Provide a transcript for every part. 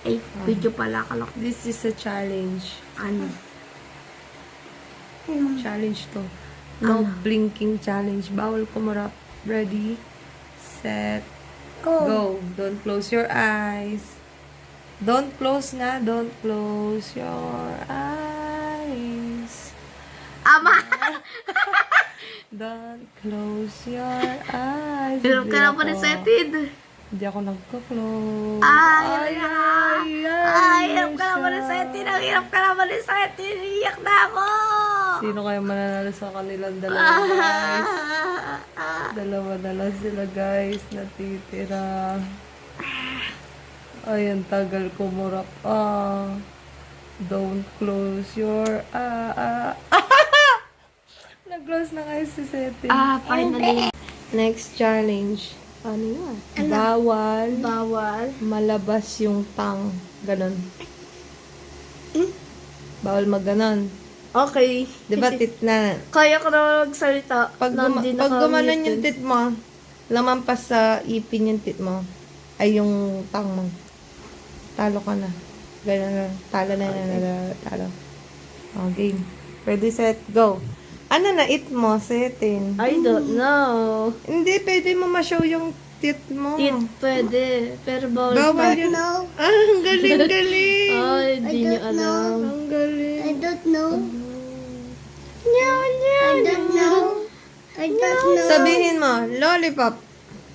Ay, video pala kalak. This is a challenge. Ano? Challenge to. No blinking challenge. Bawal kumarap. Ready, set, go. Don't close your eyes. Don't close nga. Don't close your eyes. Ama! Don't close your eyes. Hirap ka na pa ni Setid. Hindi ako nagka-close. Ay, hirap ka naman ni Setid. Ang hirap ka naman ni Setid. Iyak na ako. Sino kaya mananalo sa kanilang dalawa, guys? Dalawa na lang sila, guys. Natitira. Ay, ang tagal kumurap. Don't close your Nag-close na kayo si Seti. Finally. Next challenge. Ano yun? Bawal malabas yung tang. Ganon. Bawal mag-ganon. Okay. Diba, tit na? Kaya ko na magsalita. Pag gumanon yung tit mo, lamampas sa ipin yung tit mo, ay yung tang mo. Talo ka na. Ganun na. Talo na. Talo. Oh, game. Ready, set, go. Ano na it mo, setin? I don't know. Hindi, pwede mo ma-show yung tit mo. Tit, pwede. Pero bawal Bawal yun. Ang galing. Ay, di niyo alam. Ang galing. I don't know. I don't know. Sabihin mo, lollipop.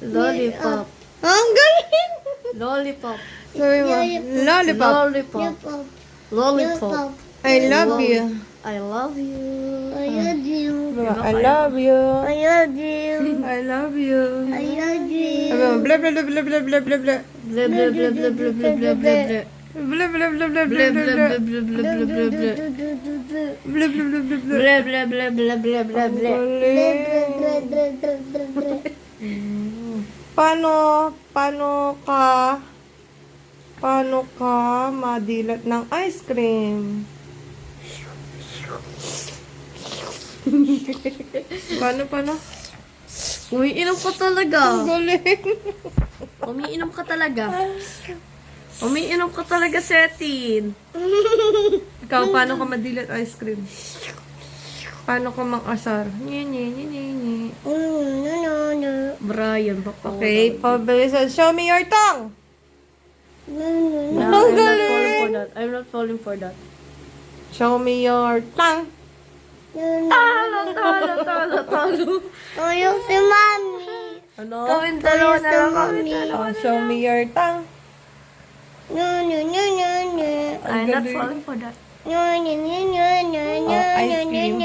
Lollipop. Ang galing. Lollipop. Sabi mo, lollipop. Lollipop. Lollipop. I love you. I love you. I love you. I love you. I love you. I love you. I love you. Sabi mo, blah, blah, blah, blah, blah, blah, blah, blah. Blah, blah, blah, blah, blah, blah, blah, blah. Blah, blah, blah, blah, blah, Blah, blah, blah, blah. blah, blah, blah, blah, blah. Blah, blah, blah, blah, blah. Blah, blah, blah, blah, blah, blah, blah. Galing. Paano ka madilat ng ice cream? Paano? Umiinom ka talaga. Galing. Umiinom ka talaga. Umiinom ka talaga, Setin. Ikaw, paano ka madilat ice cream? Paano ka mang-asar? Nye. Brian, baka. Okay, pabilisan. Show me your tongue! No, Ang I'm not galing. falling for that. I'm not falling for that. Show me your tongue! Talo. Tayo si Mami. Ano? Kawin dalawa na lang kami. Oh, show me your tongue. I'm not falling for that. Ice cream.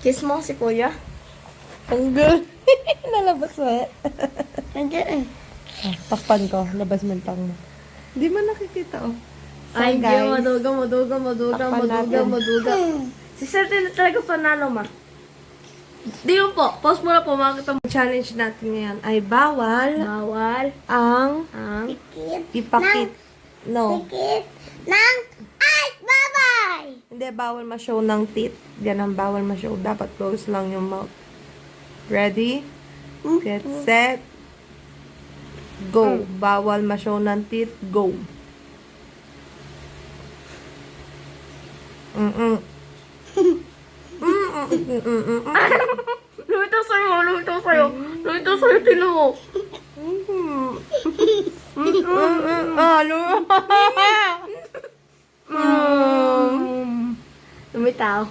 Kiss mo si Kuya. Ang galing. Nalabas mo eh. Takpan ko. Labas mo yung tongue mo. Hindi mo nakikita oh. So, Ay, guys. maduga. natin. Si Setin na talaga panalo, ma. Di mo po. Pause mo na po. Makakita mo. Challenge natin ngayon ay bawal Bawal ang Tikit ipakit. No. ng ice. Bye-bye. Hindi, bawal ma-show ng teeth. Yan ang bawal ma-show. Dapat close lang yung mouth. Ready? Get set. Go. Bawal ma-show ng teeth. Go. Lumito sa'yo. Tino mo. Ano? Lumitaw.